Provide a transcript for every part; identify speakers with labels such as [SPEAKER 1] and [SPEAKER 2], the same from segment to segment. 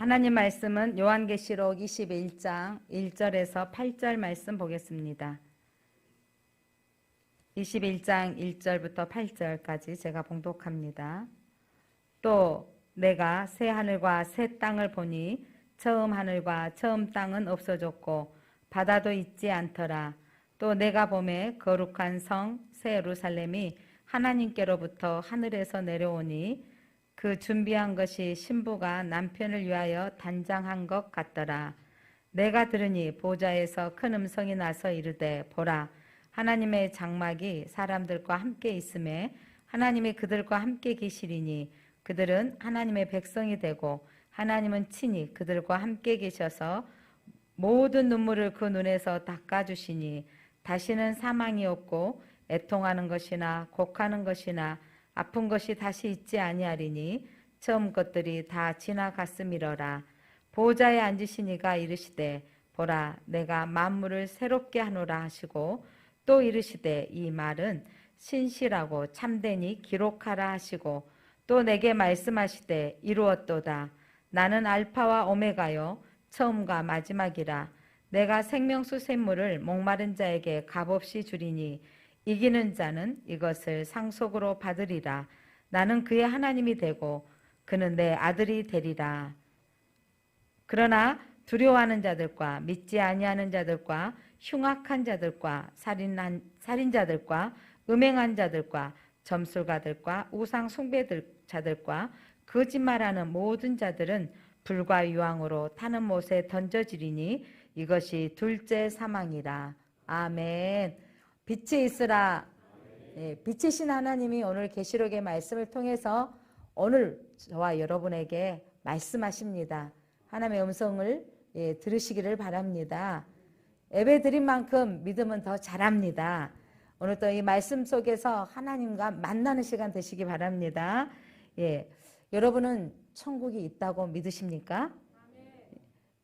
[SPEAKER 1] 하나님 말씀은 요한계시록 21장 1절에서 8절 말씀 보겠습니다. 21장 1절부터 8절까지 제가 봉독합니다. 또 내가 새 하늘과 새 땅을 보니 처음 하늘과 처음 땅은 없어졌고 바다도 있지 않더라. 또 내가 보매 거룩한 성 새 예루살렘이 하나님께로부터 하늘에서 내려오니 그 준비한 것이 신부가 남편을 위하여 단장한 것 같더라. 내가 들으니 보좌에서 큰 음성이 나서 이르되 보라 하나님의 장막이 사람들과 함께 있음에 하나님이 그들과 함께 계시리니 그들은 하나님의 백성이 되고 하나님은 친히 그들과 함께 계셔서 모든 눈물을 그 눈에서 닦아주시니 다시는 사망이 없고 애통하는 것이나 곡하는 것이나 아픈 것이 다시 있지 아니하리니 처음 것들이 다 지나갔음이러라. 보좌에 앉으신 이가 이르시되 보라 내가 만물을 새롭게 하노라 하시고 또 이르시되 이 말은 신실하고 참되니 기록하라 하시고 또 내게 말씀하시되 이루었도다. 나는 알파와 오메가요 처음과 마지막이라. 내가 생명수 샘물을 목마른 자에게 값없이 주리니 이기는 자는 이것을 상속으로 받으리라. 나는 그의 하나님이 되고 그는 내 아들이 되리라. 그러나 두려워하는 자들과 믿지 아니하는 자들과 흉악한 자들과 살인자들과 음행한 자들과 점술가들과 우상 숭배자들과 거짓말하는 모든 자들은 불과 유황으로 타는 못에 던져지리니 이것이 둘째 사망이라. 아멘. 빛이 있으라. 빛이신 하나님이 오늘 계시록의 말씀을 통해서 오늘 저와 여러분에게 말씀하십니다. 하나님의 음성을 들으시기를 바랍니다. 예배 드린 만큼 믿음은 더 자랍니다. 오늘 또 이 말씀 속에서 하나님과 만나는 시간 되시기 바랍니다. 여러분은 천국이 있다고 믿으십니까?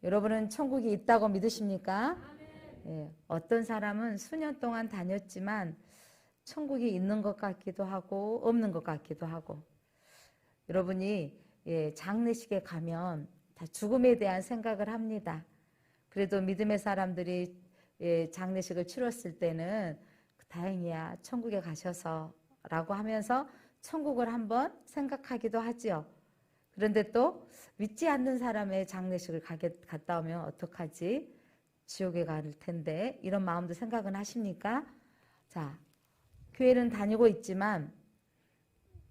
[SPEAKER 1] 여러분은 천국이 있다고 믿으십니까? 어떤 사람은 수년 동안 다녔지만 천국이 있는 것 같기도 하고 없는 것 같기도 하고, 여러분이 장례식에 가면 다 죽음에 대한 생각을 합니다. 그래도 믿음의 사람들이 장례식을 치렀을 때는 다행이야 천국에 가셔서 라고 하면서 천국을 한번 생각하기도 하지요. 그런데 또 믿지 않는 사람의 장례식을 갔다 오면 어떡하지? 지옥에 갈 텐데 이런 마음도 생각은 하십니까? 자, 교회는 다니고 있지만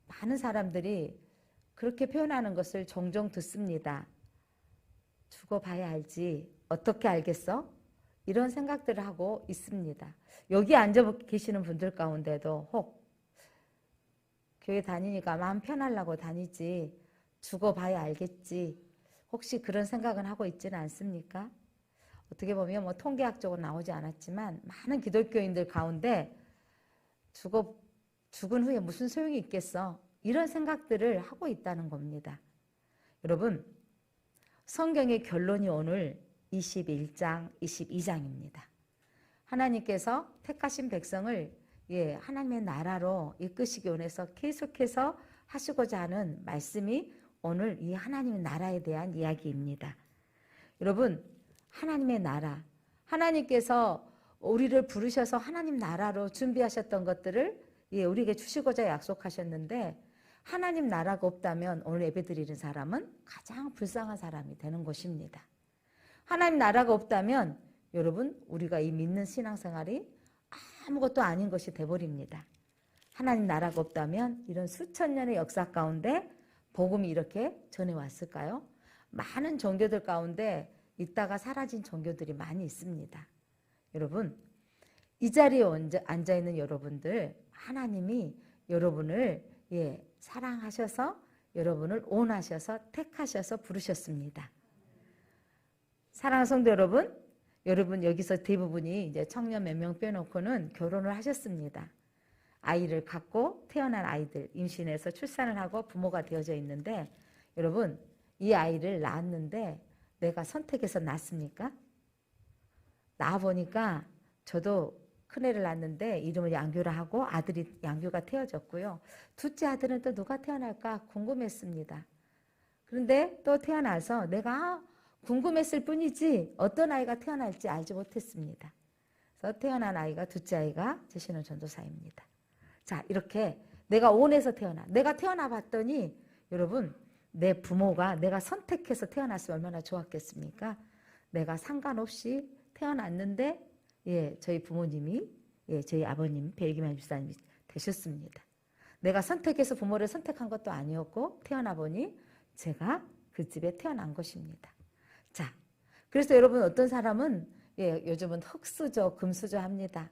[SPEAKER 1] 많은 사람들이 그렇게 표현하는 것을 종종 듣습니다. 죽어봐야 알지 어떻게 알겠어? 이런 생각들을 하고 있습니다. 여기 앉아 계시는 분들 가운데도 혹 교회 다니니까 마음 편하려고 다니지 죽어봐야 알겠지 혹시 그런 생각은 하고 있지는 않습니까? 어떻게 보면 통계학적으로 나오지 않았지만 많은 기독교인들 가운데 죽은 후에 무슨 소용이 있겠어? 이런 생각들을 하고 있다는 겁니다. 여러분, 성경의 결론이 오늘 21장, 22장입니다. 하나님께서 택하신 백성을 하나님의 나라로 이끄시기 원해서 계속해서 하시고자 하는 말씀이 오늘 이 하나님의 나라에 대한 이야기입니다. 여러분, 하나님의 나라, 하나님께서 우리를 부르셔서 하나님 나라로 준비하셨던 것들을 우리에게 주시고자 약속하셨는데, 하나님 나라가 없다면 오늘 예배드리는 사람은 가장 불쌍한 사람이 되는 것입니다. 하나님 나라가 없다면 여러분, 우리가 이 믿는 신앙생활이 아무것도 아닌 것이 돼버립니다. 하나님 나라가 없다면 이런 수천 년의 역사 가운데 복음이 이렇게 전해왔을까요? 많은 종교들 가운데 있다가 사라진 종교들이 많이 있습니다. 여러분, 이 자리에 앉아있는 여러분들, 하나님이 여러분을 사랑하셔서 여러분을 온하셔서 택하셔서 부르셨습니다. 사랑하는 성도 여러분, 여러분 여기서 대부분이 이제 청년 몇 명 빼놓고는 결혼을 하셨습니다. 아이를 갖고 태어난 아이들, 임신해서 출산을 하고 부모가 되어져 있는데, 여러분 이 아이를 낳았는데 내가 선택해서 낳습니까? 낳아보니까 저도 큰애를 낳았는데 이름을 양규라 하고 아들이 양규가 태어졌고요. 둘째 아들은 또 누가 태어날까 궁금했습니다. 그런데 또 태어나서 내가 궁금했을 뿐이지 어떤 아이가 태어날지 알지 못했습니다. 그래서 태어난 아이가 둘째 아이가 제신원 전도사입니다. 자, 이렇게 내가 온에서 내가 태어나 봤더니 여러분, 내 부모가 내가 선택해서 태어났으면 얼마나 좋았겠습니까? 내가 상관없이 태어났는데 저희 부모님이 저희 아버님 배일기만 집사님이 되셨습니다. 내가 선택해서 부모를 선택한 것도 아니었고 태어나 보니 제가 그 집에 태어난 것입니다. 자, 그래서 여러분 어떤 사람은 요즘은 흙수저, 금수저 합니다.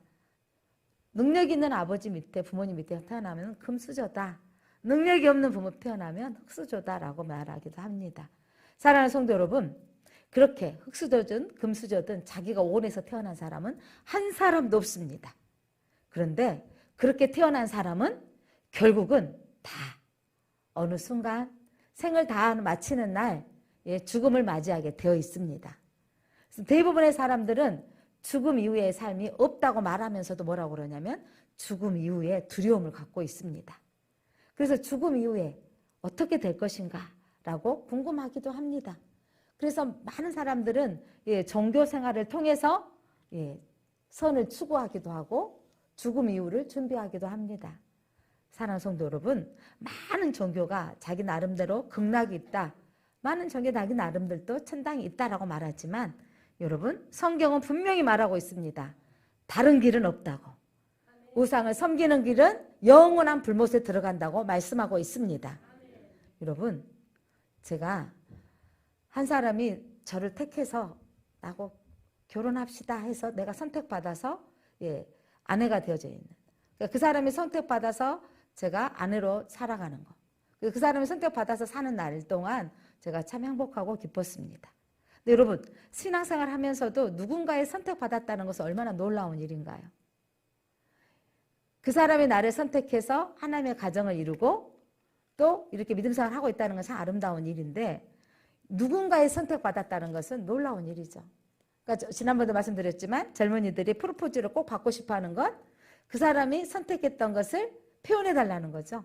[SPEAKER 1] 능력 있는 아버지 밑에 부모님 밑에 태어나면 금수저다. 능력이 없는 부모 태어나면 흙수저다라고 말하기도 합니다. 사랑하는 성도 여러분, 그렇게 흙수저든 금수저든 자기가 온에서 태어난 사람은 한 사람도 없습니다. 그런데 그렇게 태어난 사람은 결국은 다 어느 순간 생을 다 마치는 날 죽음을 맞이하게 되어 있습니다. 그래서 대부분의 사람들은 죽음 이후의 삶이 없다고 말하면서도 뭐라고 그러냐면 죽음 이후에 두려움을 갖고 있습니다. 그래서 죽음 이후에 어떻게 될 것인가 라고 궁금하기도 합니다. 그래서 많은 사람들은 종교 생활을 통해서 선을 추구하기도 하고 죽음 이후를 준비하기도 합니다. 사랑하는 성도 여러분, 많은 종교가 자기 나름대로 극락이 있다. 많은 종교 자기 나름대로 천당이 있다라고 말하지만 여러분, 성경은 분명히 말하고 있습니다. 다른 길은 없다고. 우상을 섬기는 길은 영원한 불못에 들어간다고 말씀하고 있습니다. 여러분, 제가 한 사람이 저를 택해서 나하고 결혼합시다 해서 내가 선택받아서 아내가 되어져 있는, 그 사람이 선택받아서 제가 아내로 살아가는 거, 그 사람이 선택받아서 사는 날 동안 제가 참 행복하고 기뻤습니다. 근데 여러분, 신앙생활 하면서도 누군가의 선택받았다는 것은 얼마나 놀라운 일인가요? 그 사람이 나를 선택해서 하나님의 가정을 이루고 또 이렇게 믿음생활을 하고 있다는 것은 아름다운 일인데, 누군가의 선택받았다는 것은 놀라운 일이죠. 그러니까 지난번에도 말씀드렸지만 젊은이들이 프로포즈를 꼭 받고 싶어하는 건 그 사람이 선택했던 것을 표현해달라는 거죠.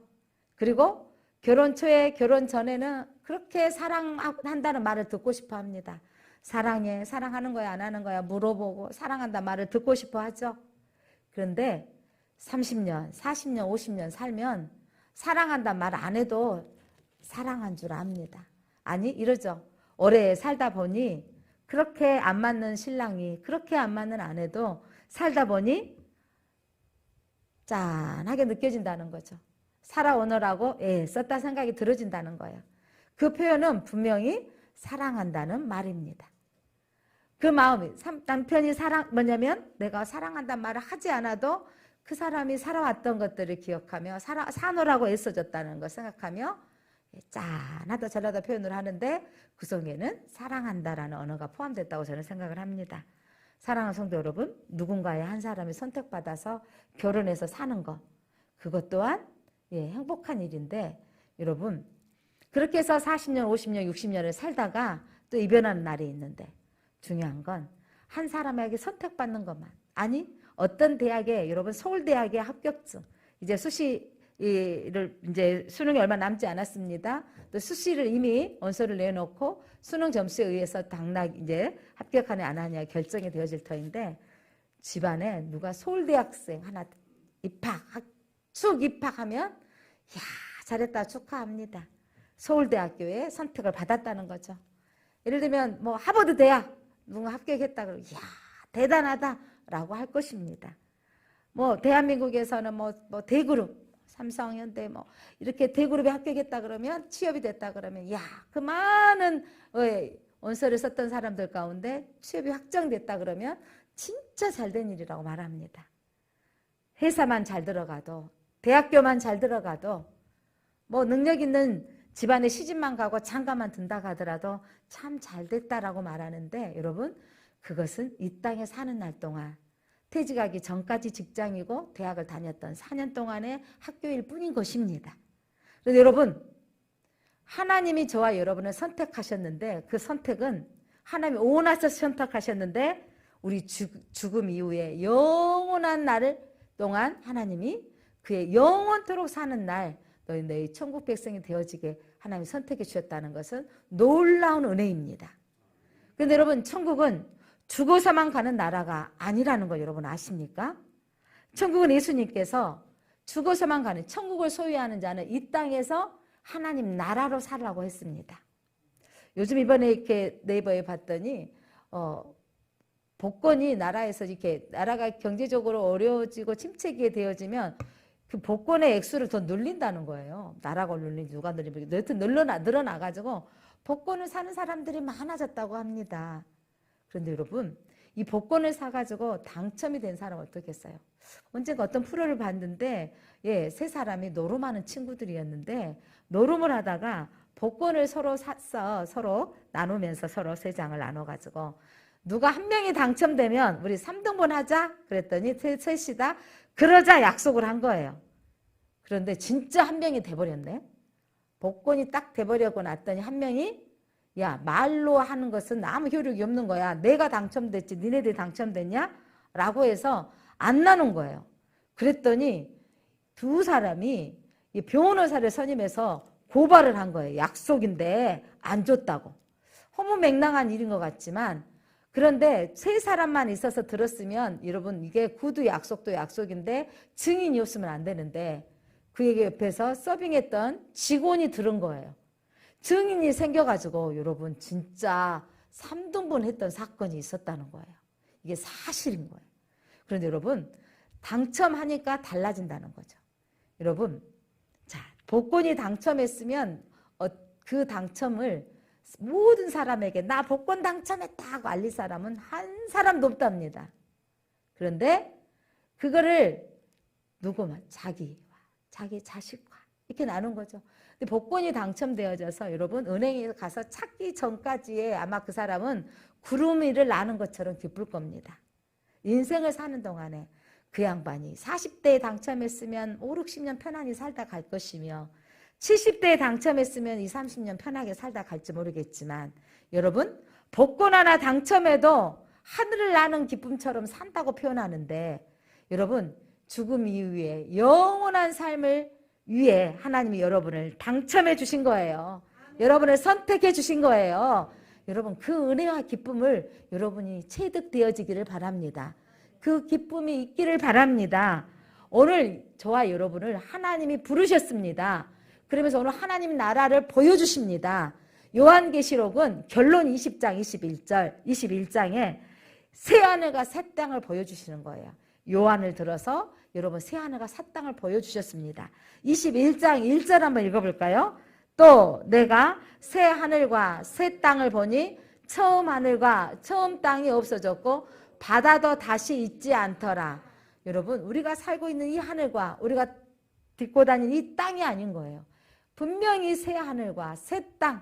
[SPEAKER 1] 그리고 결혼 초에 결혼 전에는 그렇게 사랑한다는 말을 듣고 싶어 합니다. 사랑해, 사랑하는 거야 안 하는 거야 물어보고 사랑한다는 말을 듣고 싶어 하죠. 그런데 30년, 40년, 50년 살면 사랑한다는 말 안 해도 사랑한 줄 압니다. 아니 이러죠. 오래 살다 보니 그렇게 안 맞는 신랑이, 그렇게 안 맞는 아내도 살다 보니 짠하게 느껴진다는 거죠. 살아오느라고 썼다 생각이 들어진다는 거예요. 그 표현은 분명히 사랑한다는 말입니다. 그 마음이, 남편이 뭐냐면 내가 사랑한다는 말을 하지 않아도 그 사람이 살아왔던 것들을 기억하며 사노라고 애써줬다는 걸 생각하며 짠하다 저라다 표현을 하는데 그 속에는 사랑한다라는 언어가 포함됐다고 저는 생각을 합니다. 사랑하는 성도 여러분, 누군가의 한 사람이 선택받아서 결혼해서 사는 것, 그것 또한 행복한 일인데, 여러분 그렇게 해서 40년, 50년, 60년을 살다가 또 이별하는 날이 있는데, 중요한 건 한 사람에게 선택받는 것만, 아니 어떤 대학에, 여러분 서울대학의 합격증, 이제 이제 수능이 얼마 남지 않았습니다. 또 수시를 이미 원서를 내놓고 수능 점수에 의해서 당락 이제 합격하냐 안 하냐 결정이 되어질 터인데, 집안에 누가 서울대학생 하나 축 입학하면 야 잘했다 축하합니다. 서울대학교에 선택을 받았다는 거죠. 예를 들면 뭐 하버드 대학 누가 합격했다 그러면 야 대단하다라고 할 것입니다. 뭐 대한민국에서는 뭐 대그룹 삼성, 현대 뭐 이렇게 대그룹에 합격했다 그러면, 취업이 됐다 그러면 야 그 많은 원서를 썼던 사람들 가운데 취업이 확정됐다 그러면 진짜 잘된 일이라고 말합니다. 회사만 잘 들어가도, 대학교만 잘 들어가도, 뭐 능력 있는 집안에 시집만 가고 장가만 든다 하더라도 참 잘됐다라고 말하는데, 여러분 그것은 이 땅에 사는 날 동안 퇴직하기 전까지 직장이고 대학을 다녔던 4년 동안의 학교일 뿐인 것입니다. 그래서 여러분, 하나님이 저와 여러분을 선택하셨는데, 그 선택은 하나님이 원하셔서 선택하셨는데, 우리 죽음 이후에 영원한 날 동안 하나님이 그의 영원토록 사는 날 너희 천국 백성이 되어지게 하나님이 선택해 주셨다는 것은 놀라운 은혜입니다. 그런데 여러분, 천국은 죽어서만 가는 나라가 아니라는 거 여러분 아십니까? 천국은 예수님께서 죽어서만 가는, 천국을 소유하는 자는 이 땅에서 하나님 나라로 살라고 했습니다. 요즘 이번에 이렇게 네이버에 봤더니 복권이 나라에서 이렇게 나라가 경제적으로 어려워지고 침체기에 되어지면 그 복권의 액수를 더 늘린다는 거예요. 나라가 늘린지 누가 늘리면 여튼 늘어나가지고 복권을 사는 사람들이 많아졌다고 합니다. 그런데 여러분, 이 복권을 사가지고 당첨이 된 사람은 어떻겠어요? 언젠가 어떤 프로를 봤는데 세 사람이 노름하는 친구들이었는데 노름을 하다가 복권을 서로 샀어. 서로 나누면서 서로 3장을 나눠가지고 누가 한 명이 당첨되면 우리 3등분 하자 그랬더니 셋이다 그러자 약속을 한 거예요. 그런데 진짜 한 명이 돼버렸네. 복권이 딱 돼버리고 났더니 한 명이 야, 말로 하는 것은 아무 효력이 없는 거야. 내가 당첨됐지 니네들이 당첨됐냐? 라고 해서 안 나눈 거예요. 그랬더니 두 사람이 변호사를 선임해서 고발을 한 거예요. 약속인데 안 줬다고. 허무맹랑한 일인 것 같지만 그런데 3사람만 있어서 들었으면 여러분 이게 구두 약속도 약속인데 증인이 없으면 안 되는데 그에게 옆에서 서빙했던 직원이 들은 거예요. 증인이 생겨가지고 여러분 진짜 3등분 했던 사건이 있었다는 거예요. 이게 사실인 거예요. 그런데 여러분 당첨하니까 달라진다는 거죠. 여러분 자 복권이 당첨했으면 그 당첨을 모든 사람에게 나 복권 당첨했다 하고 알릴 사람은 한 사람도 없답니다. 그런데 그거를 누구만 자기 자식과 이렇게 나눈 거죠. 근데 복권이 당첨되어져서 여러분 은행에 가서 찾기 전까지에 아마 그 사람은 구름 위를 나는 것처럼 기쁠 겁니다. 인생을 사는 동안에 그 양반이 40대에 당첨했으면 5, 60년 편안히 살다 갈 것이며 70대에 당첨했으면 20, 30년 편하게 살다 갈지 모르겠지만 여러분 복권 하나 당첨해도 하늘을 나는 기쁨처럼 산다고 표현하는데 여러분 죽음 이후에 영원한 삶을 위해 하나님이 여러분을 당첨해 주신 거예요. 여러분을 선택해 주신 거예요. 여러분 그 은혜와 기쁨을 여러분이 체득되어지기를 바랍니다. 그 기쁨이 있기를 바랍니다. 오늘 저와 여러분을 하나님이 부르셨습니다. 그러면서 오늘 하나님 나라를 보여주십니다. 요한계시록은 결론 20장 21장에 새하늘과 새 땅을 보여주시는 거예요. 요한을 들어서 여러분 새하늘과 새 땅을 보여주셨습니다. 21장 1절 한번 읽어볼까요? 또 내가 새 하늘과 새 땅을 보니 처음 하늘과 처음 땅이 없어졌고 바다도 다시 있지 않더라. 여러분 우리가 살고 있는 이 하늘과 우리가 딛고 다니는 이 땅이 아닌 거예요. 분명히 새 하늘과 새 땅,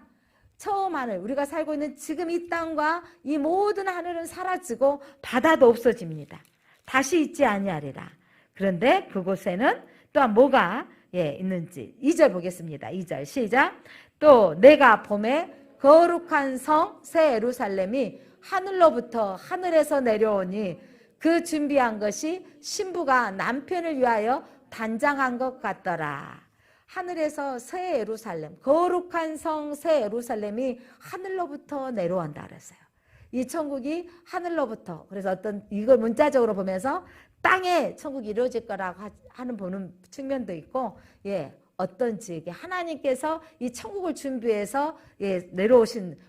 [SPEAKER 1] 처음 하늘, 우리가 살고 있는 지금 이 땅과 이 모든 하늘은 사라지고 바다도 없어집니다. 다시 있지 아니하리라. 그런데 그곳에는 또한 뭐가 있는지 2절 보겠습니다. 2절 시작. 또 내가 봄에 거룩한 성 새 예루살렘이 하늘로부터 하늘에서 내려오니 그 준비한 것이 신부가 남편을 위하여 단장한 것 같더라. 하늘에서 새 예루살렘, 거룩한 성 새 예루살렘이 하늘로부터 내려온다 그랬어요. 이 천국이 하늘로부터, 그래서 어떤 이걸 문자적으로 보면서 땅에 천국이 이루어질 거라고 보는 측면도 있고, 어떤지 하나님께서 이 천국을 준비해서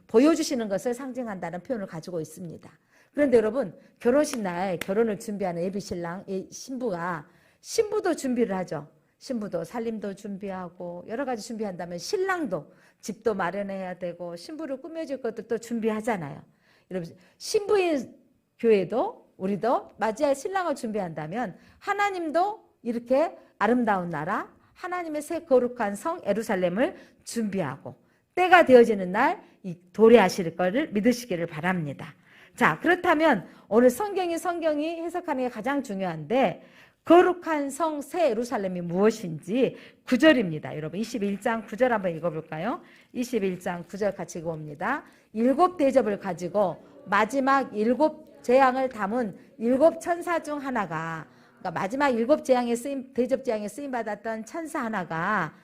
[SPEAKER 1] 보여주시는 것을 상징한다는 표현을 가지고 있습니다. 그런데 여러분 결혼식 날 결혼을 준비하는 예비신랑 신부가 신부도 준비를 하죠. 신부도 살림도 준비하고 여러 가지 준비한다면 신랑도 집도 마련해야 되고 신부를 꾸며줄 것도 또 준비하잖아요. 여러분 신부인 교회도 우리도 맞이할 신랑을 준비한다면 하나님도 이렇게 아름다운 나라 하나님의 새 거룩한 성 예루살렘을 준비하고 때가 되어지는 날 이 도래하실 것을 믿으시기를 바랍니다. 자, 그렇다면 오늘 성경이 해석하는 게 가장 중요한데 거룩한 성 새 예루살렘이 무엇인지 9절입니다. 여러분 21장 9절 한번 읽어볼까요? 21장 9절 같이 읽어봅니다. 7 대접을 가지고 마지막 7 재앙을 담은 7 천사 중 하나가 그러니까 마지막 7 대접 재앙에 쓰임 받았던 천사 하나가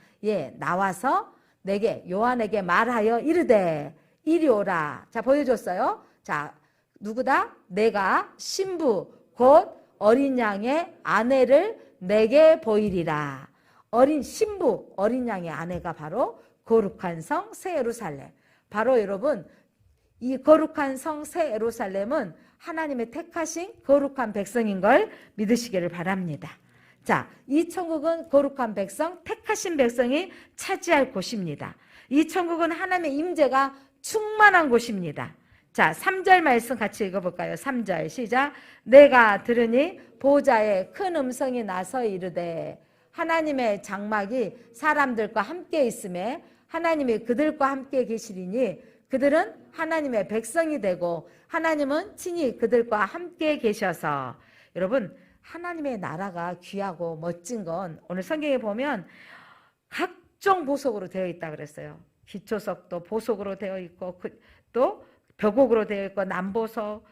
[SPEAKER 1] 나와서 내게 요한에게 말하여 이르되 이리 오라. 자, 보여줬어요. 자, 누구다? 내가 신부 곧 어린 양의 아내를 내게 보이리라. 어린 신부, 어린 양의 아내가 바로 거룩한 성 새 예루살렘. 바로 여러분, 이 거룩한 성 새 예루살렘은 하나님의 택하신 거룩한 백성인 걸 믿으시기를 바랍니다. 자, 이 천국은 거룩한 백성, 택하신 백성이 차지할 곳입니다. 이 천국은 하나님의 임재가 충만한 곳입니다. 자, 3절 말씀 같이 읽어볼까요? 3절 시작. 내가 들으니 보좌에 큰 음성이 나서 이르되 하나님의 장막이 사람들과 함께 있음에 하나님이 그들과 함께 계시리니 그들은 하나님의 백성이 되고 하나님은 친히 그들과 함께 계셔서. 여러분, 하나님의 나라가 귀하고 멋진 건 오늘 성경에 보면 각종 보석으로 되어 있다 그랬어요. 기초석도 보석으로 되어 있고 또 벽옥으로 되어 있고 남보석,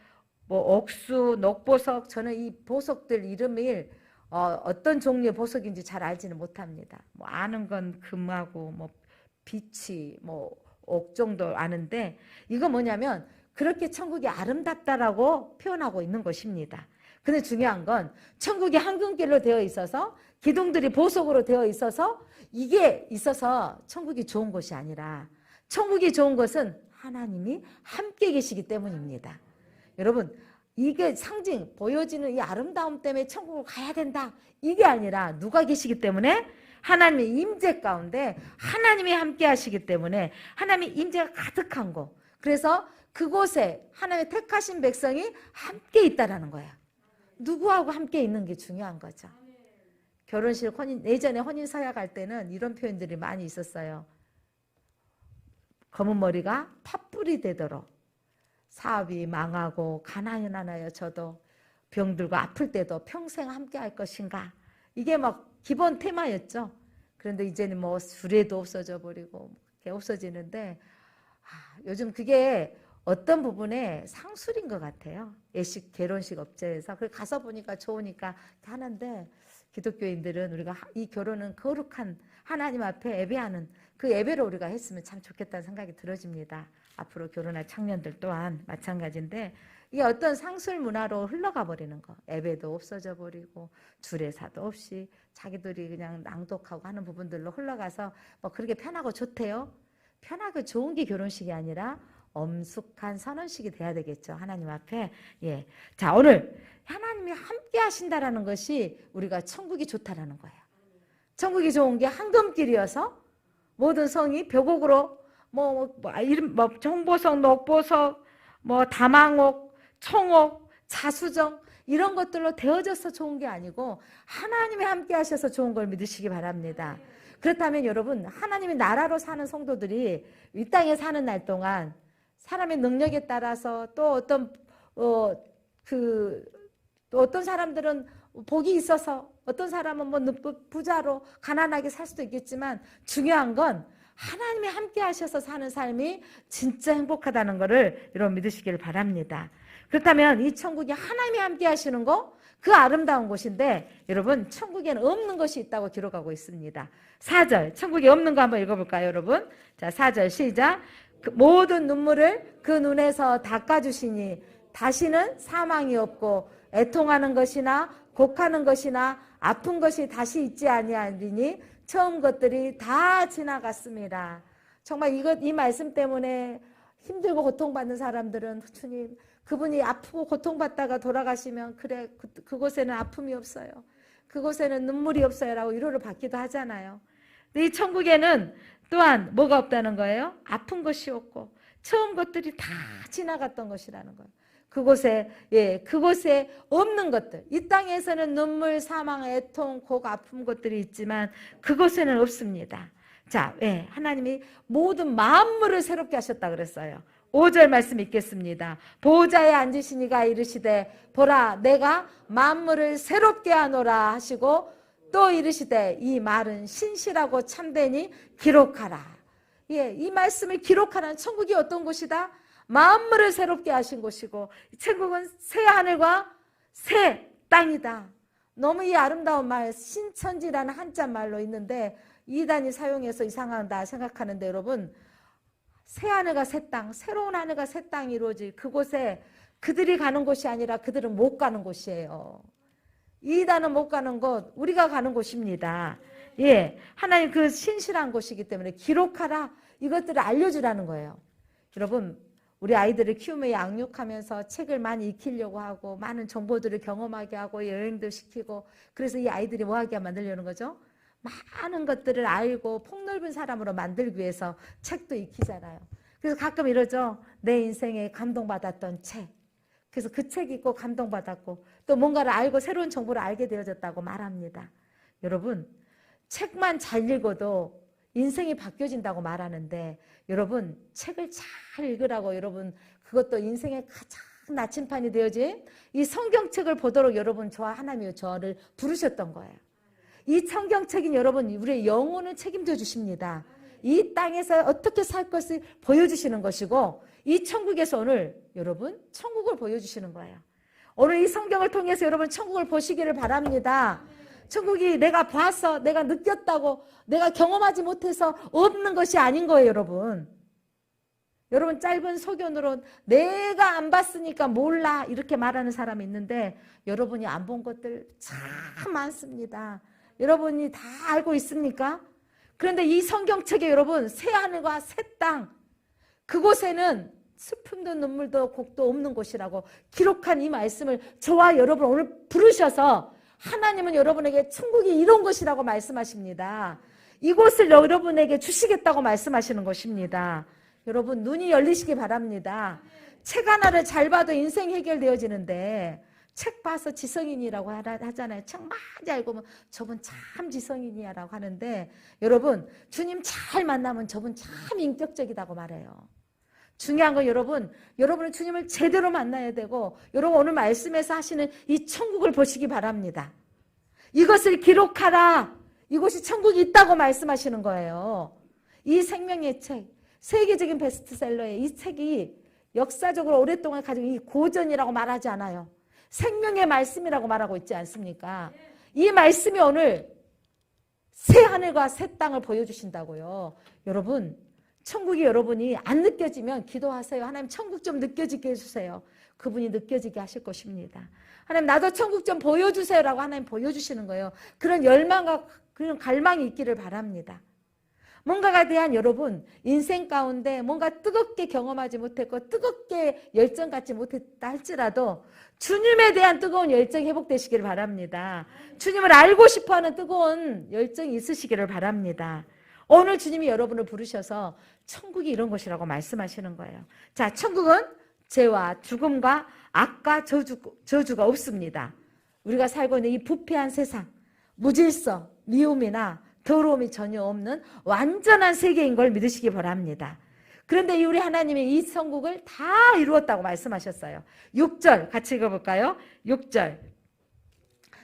[SPEAKER 1] 뭐 옥수, 녹보석. 저는 이 보석들 이름을 어떤 종류의 보석인지 잘 알지는 못합니다. 뭐 아는 건 금하고 뭐 빛이 뭐 옥 정도 아는데 이거 뭐냐면 그렇게 천국이 아름답다라고 표현하고 있는 것입니다. 근데 중요한 건 천국이 황금길로 되어 있어서 기둥들이 보석으로 되어 있어서 이게 있어서 천국이 좋은 것이 아니라 천국이 좋은 것은 하나님이 함께 계시기 때문입니다. 여러분, 이게 상징, 보여지는 이 아름다움 때문에 천국을 가야 된다. 이게 아니라 누가 계시기 때문에? 하나님의 임재 가운데 하나님이 함께 하시기 때문에 하나님의 임재가 가득한 곳. 그래서 그곳에 하나님의 택하신 백성이 함께 있다라는 거야. 누구하고 함께 있는 게 중요한 거죠. 결혼식, 예전에 혼인 서약 할 때는 이런 표현들이 많이 있었어요. 검은 머리가 팥불이 되도록 사업이 망하고 가난하여 저도 병들고 아플 때도 평생 함께 할 것인가. 이게 막 기본 테마였죠. 그런데 이제는 뭐 수레도 없어져 버리고 없어지는데 요즘 그게 어떤 부분에 상술인 것 같아요. 예식 결혼식 업체에서. 그걸 가서 보니까 좋으니까 하는데 기독교인들은 우리가 이 결혼은 거룩한 하나님 앞에 예배하는 그 예배를 우리가 했으면 참 좋겠다는 생각이 들어집니다. 앞으로 결혼할 청년들 또한 마찬가지인데 이게 어떤 상술 문화로 흘러가 버리는 거. 예배도 없어져 버리고 주례사도 없이 자기들이 그냥 낭독하고 하는 부분들로 흘러가서 뭐 그렇게 편하고 좋대요. 편하고 좋은 게 결혼식이 아니라 엄숙한 선언식이 돼야 되겠죠. 하나님 앞에. 예. 자, 오늘 하나님이 함께 하신다라는 것이 우리가 천국이 좋다라는 거예요. 천국이 좋은 게 황금길이어서 모든 성이 벽옥으로 정보석, 녹보석, 다망옥, 청옥, 자수정 이런 것들로 되어져서 좋은 게 아니고 하나님이 함께 하셔서 좋은 걸 믿으시기 바랍니다. 그렇다면 여러분, 하나님의 나라로 사는 성도들이 이 땅에 사는 날 동안 사람의 능력에 따라서 또 어떤 사람들은 복이 있어서 어떤 사람은 부자로 가난하게 살 수도 있겠지만 중요한 건 하나님이 함께 하셔서 사는 삶이 진짜 행복하다는 것을 여러분 믿으시길 바랍니다. 그렇다면 이 천국이 하나님이 함께 하시는 거, 그 아름다운 곳인데 여러분 천국에는 없는 것이 있다고 기록하고 있습니다. 4절 천국에 없는 거 한번 읽어볼까요 여러분? 자, 4절 시작. 모든 눈물을 그 눈에서 닦아주시니 다시는 사망이 없고 애통하는 것이나 곡하는 것이나 아픈 것이 다시 있지 아니하리니 처음 것들이 다 지나갔습니다. 정말 이 말씀 때문에 힘들고 고통받는 사람들은 주님, 그분이 아프고 고통받다가 돌아가시면 그래 그곳에는 아픔이 없어요. 그곳에는 눈물이 없어요 라고 위로를 받기도 하잖아요. 근데 이 천국에는 또한 뭐가 없다는 거예요? 아픈 것이 없고 처음 것들이 다 지나갔던 것이라는 거예요. 그곳에 없는 것들. 이 땅에서는 눈물, 사망, 애통, 곡, 아픈 것들이 있지만 그곳에는 없습니다. 자, 하나님이 모든 만물을 새롭게 하셨다 그랬어요. 5절 말씀 읽겠습니다. 보호자에 앉으신 이가 이르시되 보라 내가 만물을 새롭게 하노라 하시고 또 이르시되 이 말은 신실하고 참되니 기록하라. 이 말씀을 기록하는 천국이 어떤 곳이다? 만물을 새롭게 하신 곳이고 천국은 새 하늘과 새 땅이다. 너무 이 아름다운 말 신천지라는 한자 말로 있는데 이단이 사용해서 이상하다 생각하는데 여러분, 새 하늘과 새 땅, 새로운 하늘과 새 땅이 이루어질 그곳에 그들이 가는 곳이 아니라 그들은 못 가는 곳이에요. 이단은 못 가는 곳, 우리가 가는 곳입니다. 예, 하나님 그 신실한 곳이기 때문에 기록하라, 이것들을 알려주라는 거예요. 여러분, 우리 아이들을 키우며 양육하면서 책을 많이 익히려고 하고 많은 정보들을 경험하게 하고 여행도 시키고, 그래서 이 아이들이 뭐하게 만들려는 거죠? 많은 것들을 알고 폭넓은 사람으로 만들기 위해서 책도 익히잖아요. 그래서 가끔 이러죠. 내 인생에 감동받았던 책. 그래서 그 책 읽고 감동받았고 또 뭔가를 알고 새로운 정보를 알게 되어졌다고 말합니다. 여러분, 책만 잘 읽어도 인생이 바뀌어진다고 말하는데, 여러분 책을 잘 읽으라고, 여러분 그것도 인생의 가장 나침판이 되어진 이 성경책을 보도록 여러분 저와 하나님이 저를 부르셨던 거예요. 이 성경책인 여러분 우리의 영혼을 책임져 주십니다. 이 땅에서 어떻게 살 것을 보여주시는 것이고, 이 천국에서 오늘 여러분 천국을 보여주시는 거예요. 오늘 이 성경을 통해서 여러분 천국을 보시기를 바랍니다. 천국이 내가 봐서 내가 느꼈다고 내가 경험하지 못해서 없는 것이 아닌 거예요. 여러분 짧은 소견으로 내가 안 봤으니까 몰라 이렇게 말하는 사람이 있는데, 여러분이 안 본 것들 참 많습니다. 여러분이 다 알고 있습니까? 그런데 이 성경책에 여러분 새 하늘과 새 땅, 그곳에는 슬픔도 눈물도 곡도 없는 곳이라고 기록한 이 말씀을 저와 여러분 오늘 부르셔서 하나님은 여러분에게 천국이 이런 것이라고 말씀하십니다. 이곳을 여러분에게 주시겠다고 말씀하시는 것입니다. 여러분 눈이 열리시기 바랍니다. 책 하나를 잘 봐도 인생 해결되어지는데, 책 봐서 지성인이라고 하잖아요. 책 많이 알고 보면 저분 참 지성인이야 라고 하는데, 여러분 주님 잘 만나면 저분 참 인격적이라고 말해요. 중요한 건 여러분은 주님을 제대로 만나야 되고, 여러분 오늘 말씀에서 하시는 이 천국을 보시기 바랍니다. 이것을 기록하라, 이곳이 천국이 있다고 말씀하시는 거예요. 이 생명의 책, 세계적인 베스트셀러의 이 책이 역사적으로 오랫동안 가지고 이 고전이라고 말하지 않아요. 생명의 말씀이라고 말하고 있지 않습니까? 이 말씀이 오늘 새 하늘과 새 땅을 보여주신다고요. 여러분 천국이 여러분이 안 느껴지면 기도하세요. 하나님 천국 좀 느껴지게 해주세요. 그분이 느껴지게 하실 것입니다. 하나님 나도 천국 좀 보여주세요 라고 하나님 보여주시는 거예요. 그런 열망과 그런 갈망이 있기를 바랍니다. 뭔가에 대한 여러분 인생 가운데 뭔가 뜨겁게 경험하지 못했고 뜨겁게 열정 갖지 못했다 할지라도 주님에 대한 뜨거운 열정이 회복되시기를 바랍니다. 주님을 알고 싶어하는 뜨거운 열정이 있으시기를 바랍니다. 오늘 주님이 여러분을 부르셔서 천국이 이런 것이라고 말씀하시는 거예요. 자, 천국은 죄와 죽음과 악과 저주가 없습니다. 우리가 살고 있는 이 부패한 세상, 무질서, 미움이나 더러움이 전혀 없는 완전한 세계인 걸 믿으시기 바랍니다. 그런데 우리 하나님이 이 천국을 다 이루었다고 말씀하셨어요. 6절 같이 읽어볼까요? 6절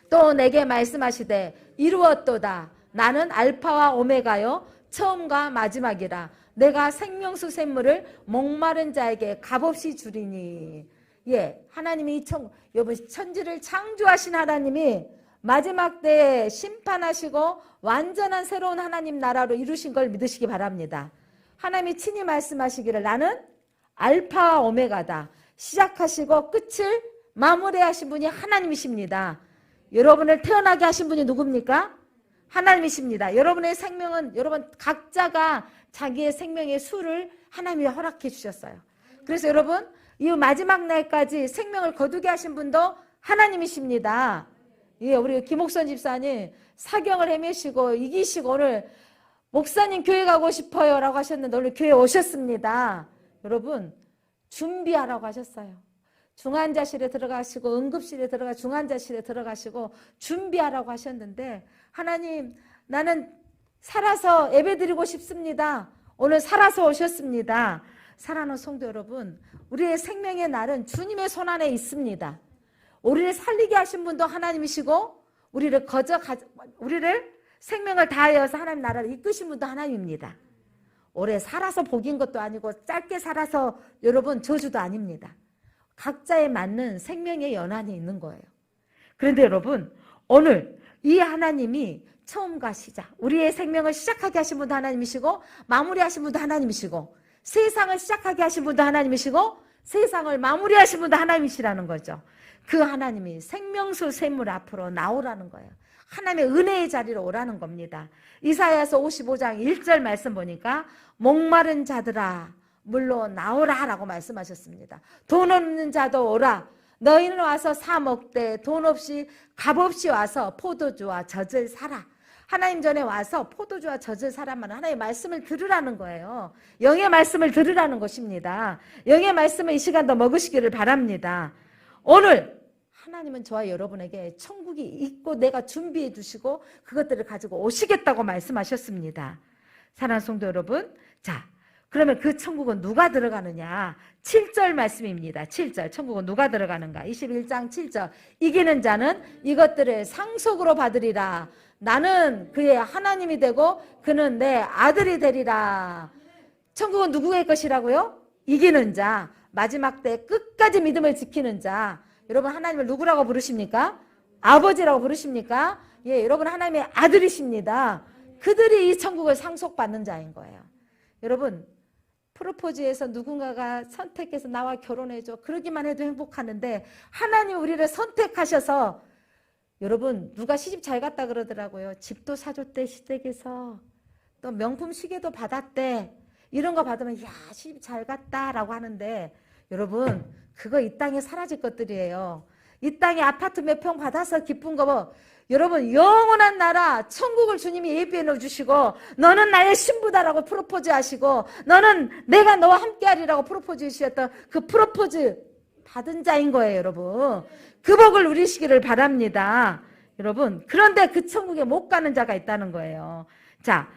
[SPEAKER 1] 또 내게 말씀하시되 이루었도다. 나는 알파와 오메가요 처음과 마지막이라. 내가 생명수 샘물을 목마른 자에게 값없이 주리니. 예, 하나님이 이 천국, 여러분 천지를 창조하신 하나님이 마지막 때에 심판하시고 완전한 새로운 하나님 나라로 이루신 걸 믿으시기 바랍니다. 하나님이 친히 말씀하시기를 나는 알파와 오메가다. 시작하시고 끝을 마무리하신 분이 하나님이십니다. 여러분을 태어나게 하신 분이 누굽니까? 하나님이십니다. 여러분의 생명은 여러분 각자가 자기의 생명의 수를 하나님이 허락해 주셨어요. 그래서 여러분 이 마지막 날까지 생명을 거두게 하신 분도 하나님이십니다. 예, 우리 김옥선 집사님 사경을 헤매시고 이기시고 오늘 목사님 교회 가고 싶어요 라고 하셨는데 오늘 교회 오셨습니다. 여러분 준비하라고 하셨어요. 중환자실에 들어가시고 응급실에 들어가 중환자실에 들어가시고 준비하라고 하셨는데, 하나님 나는 살아서 예배드리고 싶습니다. 오늘 살아서 오셨습니다. 사랑하는 성도 여러분, 우리의 생명의 날은 주님의 손안에 있습니다. 우리를 살리게 하신 분도 하나님이시고 우리를 생명을 다하여서 하나님 나라를 이끄신 분도 하나님입니다. 오래 살아서 복인 것도 아니고 짧게 살아서 여러분 저주도 아닙니다. 각자에 맞는 생명의 연한이 있는 거예요. 그런데 여러분 오늘 이 하나님이
[SPEAKER 2] 처음과 시작, 우리의 생명을 시작하게 하신 분도 하나님이시고 마무리하신 분도 하나님이시고 세상을 시작하게 하신 분도 하나님이시고 세상을 마무리하신 분도 하나님이시라는 거죠. 그 하나님이 생명수 샘물 앞으로 나오라는 거예요. 하나님의 은혜의 자리로 오라는 겁니다. 이사야서 55장 1절 말씀 보니까 목마른 자들아 물로 나오라 라고 말씀하셨습니다. 돈 없는 자도 오라. 너희는 와서 사 먹되 돈 없이 값 없이 와서 포도주와 젖을 사라. 하나님 전에 와서 포도주와 젖을 사라면 하나님의 말씀을 들으라는 거예요. 영의 말씀을 들으라는 것입니다. 영의 말씀을 이 시간도 먹으시기를 바랍니다. 오늘 하나님은 저와 여러분에게 천국이 있고 내가 준비해 두시고 그것들을 가지고 오시겠다고 말씀하셨습니다. 사랑하는 성도 여러분, 자, 그러면 그 천국은 누가 들어가느냐? 7절 말씀입니다. 7절. 천국은 누가 들어가는가? 21장 7절. 이기는 자는 이것들을 상속으로 받으리라. 나는 그의 하나님이 되고 그는 내 아들이 되리라. 천국은 누구의 것이라고요? 이기는 자. 마지막 때 끝까지 믿음을 지키는 자. 여러분 하나님을 누구라고 부르십니까? 아버지라고 부르십니까? 예, 여러분 하나님의 아들이십니다. 그들이 이 천국을 상속받는 자인 거예요. 여러분 프로포즈에서 누군가가 선택해서 나와 결혼해줘 그러기만 해도 행복하는데 하나님 우리를 선택하셔서 여러분 누가 시집 잘 갔다 그러더라고요. 집도 사줬대 시댁에서 또 명품 시계도 받았대. 이런 거 받으면 야 시집 잘 갔다 라고 하는데 여러분 그거 이 땅에 사라질 것들이에요. 이 땅에 아파트 몇 평 받아서 기쁜 거 뭐 여러분 영원한 나라 천국을 주님이 예비해 놓으시고 너는 나의 신부다라고 프로포즈 하시고 너는 내가 너와 함께하리라고 프로포즈 하셨던 그 프로포즈 받은 자인 거예요. 여러분 그 복을 누리시기를 바랍니다. 여러분 그런데 그 천국에 못 가는 자가 있다는 거예요. 자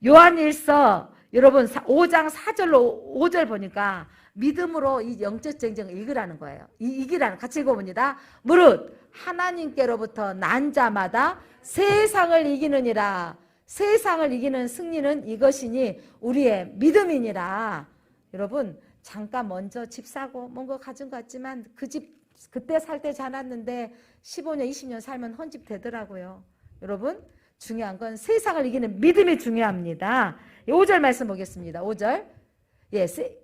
[SPEAKER 2] 요한일서 여러분 5장 4절로 5절 보니까 믿음으로 이 영적 전쟁을 이기라는 거예요. 이기라는 같이 읽어봅니다. 무릇 하나님께로부터 난 자마다 세상을 이기느니라. 세상을 이기는 승리는 이것이니 우리의 믿음이니라. 여러분 잠깐 먼저 집 사고 뭔가 가진 것 같지만 그 집 그때 살 때 잘 왔는데 15년 20년 살면 헌집 되더라고요. 여러분 중요한 건 세상을 이기는 믿음이 중요합니다. 5절 말씀 보겠습니다. 5절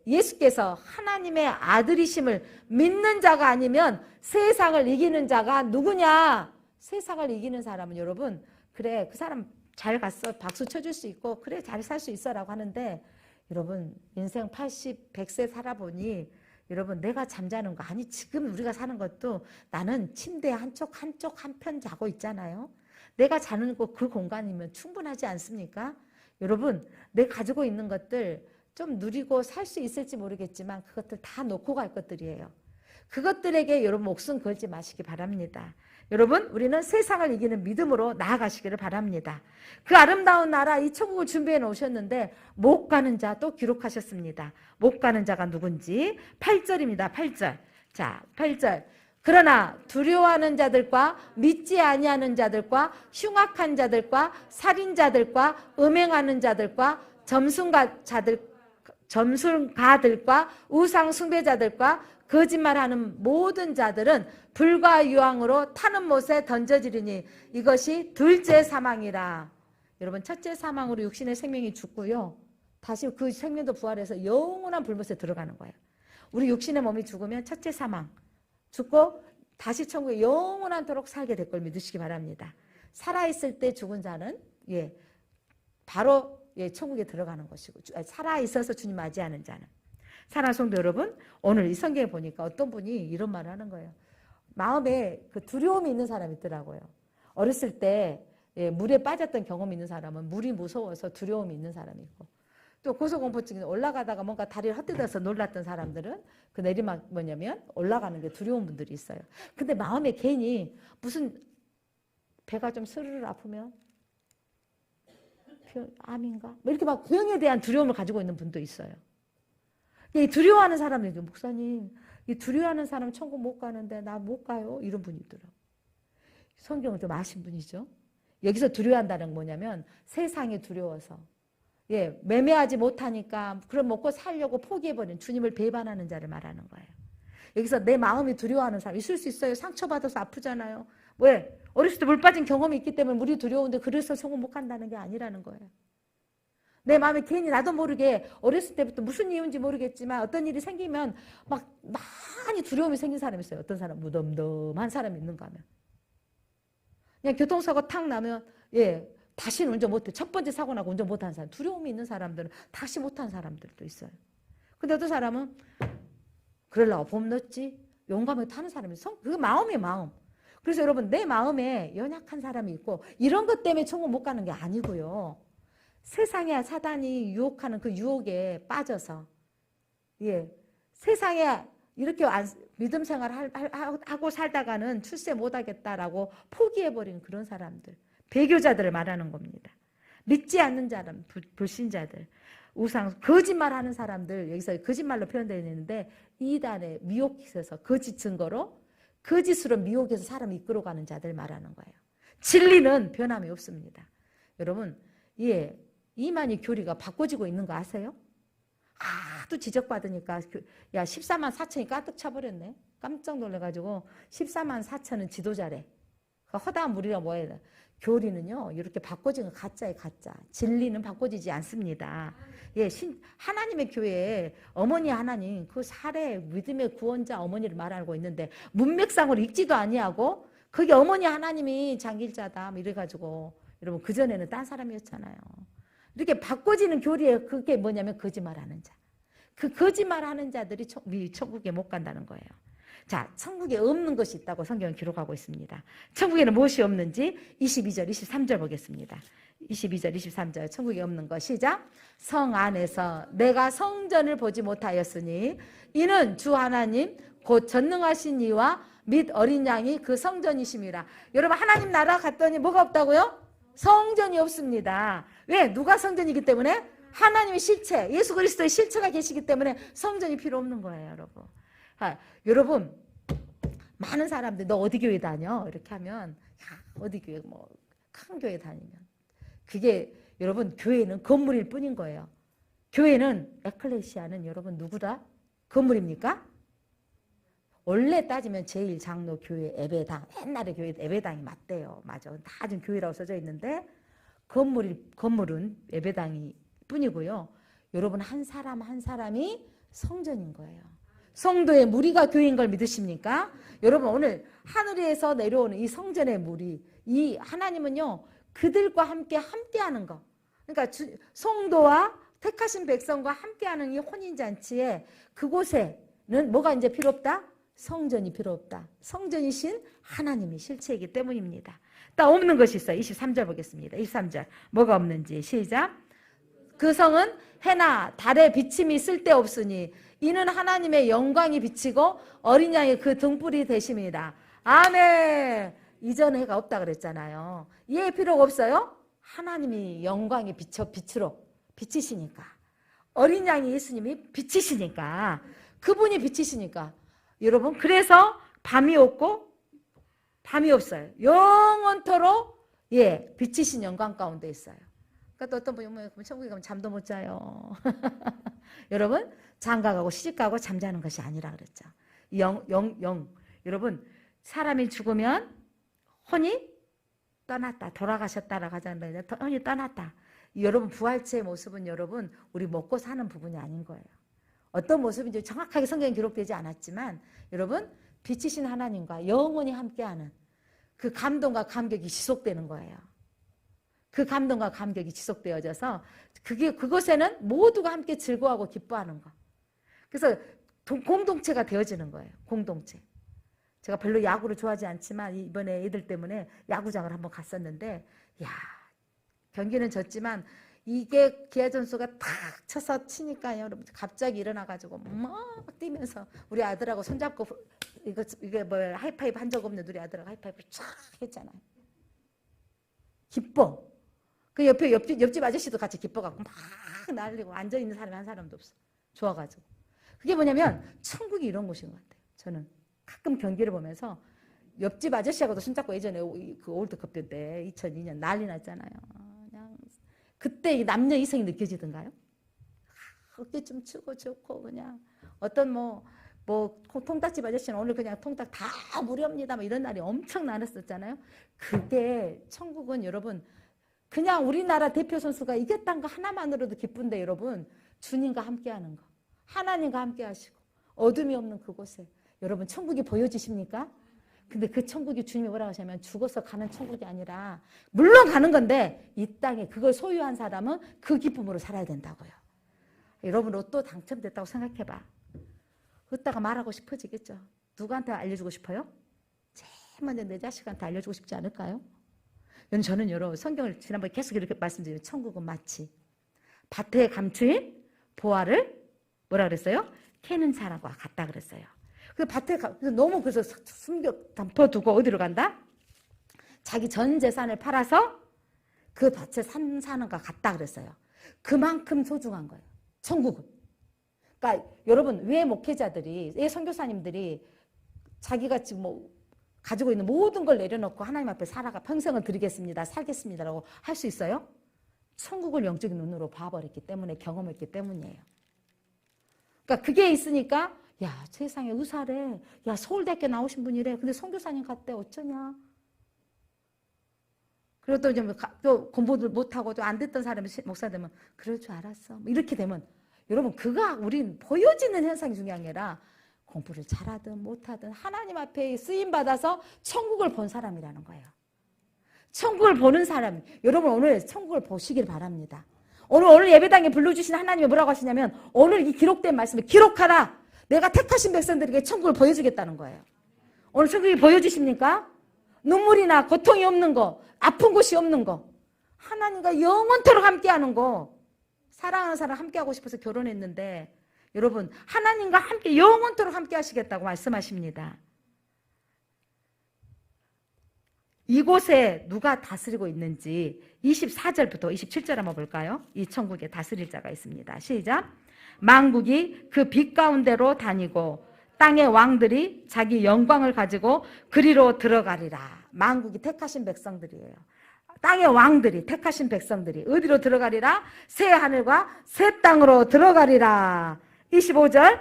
[SPEAKER 2] 예수께서 하나님의 아들이심을 믿는 자가 아니면 세상을 이기는 자가 누구냐? 세상을 이기는 사람은 여러분 그래 그 사람 잘 갔어 박수 쳐줄 수 있고 그래 잘 살 수 있어 라고 하는데 여러분 인생 80, 100세 살아보니 여러분 내가 잠자는 거 아니 지금 우리가 사는 것도 나는 침대 한쪽 한편 자고 있잖아요. 내가 자는 곳 그 공간이면 충분하지 않습니까? 여러분 내가 가지고 있는 것들 좀 누리고 살 수 있을지 모르겠지만 그것들 다 놓고 갈 것들이에요. 그것들에게 여러분 목숨 걸지 마시기 바랍니다. 여러분 우리는 세상을 이기는 믿음으로 나아가시기를 바랍니다. 그 아름다운 나라 이 천국을 준비해 놓으셨는데 못 가는 자 또 기록하셨습니다. 못 가는 자가 누군지 8절입니다. 8절. 자 8절. 그러나 두려워하는 자들과 믿지 아니하는 자들과 흉악한 자들과 살인자들과 음행하는 자들과 점술가들과 우상 숭배자들과 거짓말하는 모든 자들은 불과 유황으로 타는 못에 던져지리니 이것이 둘째 사망이라. 여러분 첫째 사망으로 육신의 생명이 죽고요. 다시 그 생명도 부활해서 영원한 불못에 들어가는 거예요. 우리 육신의 몸이 죽으면 첫째 사망 죽고 다시 천국에 영원하도록 살게 될 걸 믿으시기 바랍니다. 살아있을 때 죽은 자는 바로 천국에 들어가는 것이고 살아있어서 주님 맞이하는 자는. 사랑하는 성도 여러분 오늘 이 성경에 보니까 어떤 분이 이런 말을 하는 거예요. 마음에 그 두려움이 있는 사람이 있더라고요. 어렸을 때 물에 빠졌던 경험이 있는 사람은 물이 무서워서 두려움이 있는 사람이 있고 또 고소공포증이 올라가다가 뭔가 다리를 헛디뎌서 놀랐던 사람들은 그 내리막 뭐냐면 올라가는 게 두려운 분들이 있어요. 근데 마음에 괜히 무슨 배가 좀 스르르 아프면 암인가? 이렇게 막 병에 대한 두려움을 가지고 있는 분도 있어요. 이 두려워하는 사람들이 목사님, 이 두려워하는 사람 천국 못 가는데 나 못 가요? 이런 분이 있더라고요. 성경을 좀 아신 분이죠. 여기서 두려워한다는 건 뭐냐면 세상이 두려워서 매매하지 못하니까 그럼 먹고 살려고 포기해버린 주님을 배반하는 자를 말하는 거예요. 여기서 내 마음이 두려워하는 사람 있을 수 있어요. 상처받아서 아프잖아요. 왜? 어렸을 때 물 빠진 경험이 있기 때문에 물이 두려운데 그래서 성공 못 간다는 게 아니라는 거예요. 내 마음에 괜히 나도 모르게 어렸을 때부터 무슨 이유인지 모르겠지만 어떤 일이 생기면 막 많이 두려움이 생긴 사람이 있어요. 어떤 사람 무덤덤한 사람이 있는가 하면. 그냥 교통사고 탁 나면 다시는 운전 못해. 첫 번째 사고 나고 운전 못하는 사람. 두려움이 있는 사람들은 다시 못하는 사람들도 있어요. 근데 어떤 사람은 그러려고 봄 넣었지 용감하게 타는 사람이 있어. 그게 마음이에요. 마음. 그래서 여러분 내 마음에 연약한 사람이 있고 이런 것 때문에 천국 못 가는 게 아니고요. 세상에 사단이 유혹하는 그 유혹에 빠져서 세상에 이렇게 믿음 생활 하고 살다가는 출세 못하겠다라고 포기해버린 그런 사람들, 배교자들을 말하는 겁니다. 믿지 않는 사람, 불신자들, 우상, 거짓말하는 사람들, 여기서 거짓말로 표현되어 있는데 이단의 미혹에서 거짓 증거로 거짓으로 미혹해서 사람을 이끌어가는 자들 말하는 거예요. 진리는 변함이 없습니다. 여러분, 이만희 교리가 바꿔지고 있는 거 아세요? 하도 지적받으니까 야 14만 4천이 가득 차버렸네. 깜짝 놀라가지고 14만 4천은 지도자래. 허다한 무리라 뭐예요? 교리는요 이렇게 바꿔진 건 가짜예요. 가짜. 진리는 바꿔지지 않습니다. 하나님의 교회에 어머니 하나님 그 살해 믿음의 구원자 어머니를 말하고 있는데 문맥상으로 읽지도 아니하고 거기 어머니 하나님이 장길자다 이래가지고 여러분 그전에는 딴 사람이었잖아요. 이렇게 바꿔지는 교리에 그게 뭐냐면 거짓말하는 자. 그 거짓말하는 자들이 천국에 못 간다는 거예요. 자, 천국에 없는 것이 있다고 성경은 기록하고 있습니다. 천국에는 무엇이 없는지 22절, 23절 보겠습니다. 22절, 23절 천국에 없는 것 시작. 성 안에서 내가 성전을 보지 못하였으니 이는 주 하나님 곧 전능하신 이와 및 어린 양이 그 성전이심이라. 여러분 하나님 나라 갔더니 뭐가 없다고요? 성전이 없습니다. 왜? 누가 성전이기 때문에? 하나님의 실체, 예수 그리스도의 실체가 계시기 때문에 성전이 필요 없는 거예요, 여러분. 여러분, 많은 사람들 너 어디 교회 다녀? 이렇게 하면 어디 교회 큰 교회 다니면 그게 여러분 교회는 건물일 뿐인 거예요. 교회는 에클레시아는 여러분 누구다? 건물입니까? 원래 따지면 제일 장로 교회 예배당, 옛날에 교회 예배당이 맞대요. 맞아. 다 지금 교회라고 써져 있는데 건물은 예배당이 뿐이고요. 여러분 한 사람 한 사람이 성전인 거예요. 성도의 무리가 교회인 걸 믿으십니까? 여러분 오늘 하늘에서 내려오는 이 성전의 무리, 이 하나님은요 그들과 함께하는 거. 그러니까 성도와 택하신 백성과 함께하는 이 혼인잔치에 그곳에는 뭐가 이제 필요 없다? 성전이 필요 없다. 성전이신 하나님이 실체이기 때문입니다. 딱 없는 것이 있어요. 23절 보겠습니다. 23절 뭐가 없는지 시작. 그 성은 해나 달의 비침이 쓸데없으니 이는 하나님의 영광이 비치고 어린 양이 그 등불이 되심이다. 아멘. 이전 해가 없다 그랬잖아요. 이해 필요가 없어요? 하나님이 영광이 비치시니까 어린 양이 예수님이 비치시니까 그분이 비치시니까 여러분 그래서 밤이 없고 밤이 없어요. 영원토록 비치신 영광 가운데 있어요. 그러니까 또 어떤 분이 천국에 가면 잠도 못 자요. 여러분 장가가고 시집가고 잠자는 것이 아니라 그랬죠. 여러분 사람이 죽으면 혼이 떠났다. 돌아가셨다라고 하잖아요. 혼이 떠났다. 여러분 부활체의 모습은 여러분 우리 먹고 사는 부분이 아닌 거예요. 어떤 모습인지 정확하게 성경에 기록되지 않았지만 여러분 빛이신 하나님과 영원히 함께하는 그 감동과 감격이 지속되는 거예요. 그 감동과 감격이 지속되어져서 그것에는 모두가 함께 즐거워하고 기뻐하는 거. 그래서 공동체가 되어지는 거예요. 공동체. 제가 별로 야구를 좋아하지 않지만 이번에 애들 때문에 야구장을 한번 갔었는데 경기는 졌지만 이게 기아 선수가 탁 쳐서 치니까요. 여러분 갑자기 일어나가지고 막 뛰면서 우리 아들하고 손잡고 이게 하이파이브 한 적 없는 우리 아들하고 하이파이브를 쫙 했잖아요. 기뻐. 그 옆집 아저씨도 같이 기뻐갖고 막 난리고 앉아있는 사람이 한 사람도 없어. 좋아가지고. 그게 뭐냐면 천국이 이런 곳인 것 같아요. 저는 가끔 경기를 보면서 옆집 아저씨하고도 손잡고 예전에 그 월드컵 때 2002년 난리 났잖아요. 그냥 그때 남녀 이성이 느껴지던가요? 어깨 좀 치고 좋고 그냥 어떤 통닭집 아저씨는 오늘 그냥 통닭 다 무료입니다. 뭐 이런 날이 엄청 많았었잖아요. 그게 천국은 여러분 그냥 우리나라 대표 선수가 이겼다는 거 하나만으로도 기쁜데 여러분 주님과 함께하는 거 하나님과 함께 하시고 어둠이 없는 그곳에 여러분 천국이 보여지십니까? 근데 그 천국이 주님이 뭐라고 하시냐면 죽어서 가는 천국이 아니라 물론 가는 건데 이 땅에 그걸 소유한 사람은 그 기쁨으로 살아야 된다고요. 여러분 로또 당첨됐다고 생각해봐. 그따가 말하고 싶어지겠죠. 누구한테 알려주고 싶어요? 제일 먼저 내 자식한테 알려주고 싶지 않을까요? 저는 여러분 성경을 지난번에 계속 이렇게 말씀드려요. 천국은 마치 밭에 감추인 보화를 뭐라 그랬어요? 캐는 사람과 같다 그랬어요. 그 밭에 너무 그래서 숨겨 덮어두고 어디로 간다? 자기 전 재산을 팔아서 그 밭에 사는 것 같다 그랬어요. 그만큼 소중한 거예요. 천국은. 그러니까 여러분 왜 목회자들이 왜 선교사님들이 자기가 지금 뭐 가지고 있는 모든 걸 내려놓고 하나님 앞에 살아가 평생을 드리겠습니다. 살겠습니다라고 할 수 있어요? 천국을 영적인 눈으로 봐버렸기 때문에 경험했기 때문이에요. 그러니까 그게 있으니까 야 세상에 의사래. 야 서울대학교 나오신 분이래. 근데 선교사님 갔대 어쩌냐. 그리고 또 이제 또 공부를 못하고 또 안 됐던 사람이 목사 되면 그럴 줄 알았어. 이렇게 되면 여러분 그가 우린 보여지는 현상이 중요한 게 아니라 공부를 잘하든 못하든 하나님 앞에 쓰임받아서 천국을 본 사람이라는 거예요. 천국을 보는 사람. 여러분 오늘 천국을 보시길 바랍니다. 오늘 예배당에 불러주신 하나님이 뭐라고 하시냐면 오늘 이 기록된 말씀을 기록하라. 내가 택하신 백성들에게 천국을 보여주겠다는 거예요. 오늘 천국이 보여주십니까? 눈물이나 고통이 없는 거, 아픈 곳이 없는 거, 하나님과 영원토록 함께하는 거, 사랑하는 사람 함께하고 싶어서 결혼했는데 여러분 하나님과 함께 영원토록 함께 하시겠다고 말씀하십니다. 이곳에 누가 다스리고 있는지 24절부터 27절 한번 볼까요? 이 천국에 다스릴 자가 있습니다. 시작. 만국이 그 빛 가운데로 다니고 땅의 왕들이 자기 영광을 가지고 그리로 들어가리라. 만국이 택하신 백성들이에요. 땅의 왕들이 택하신 백성들이 어디로 들어가리라? 새 하늘과 새 땅으로 들어가리라. 25절.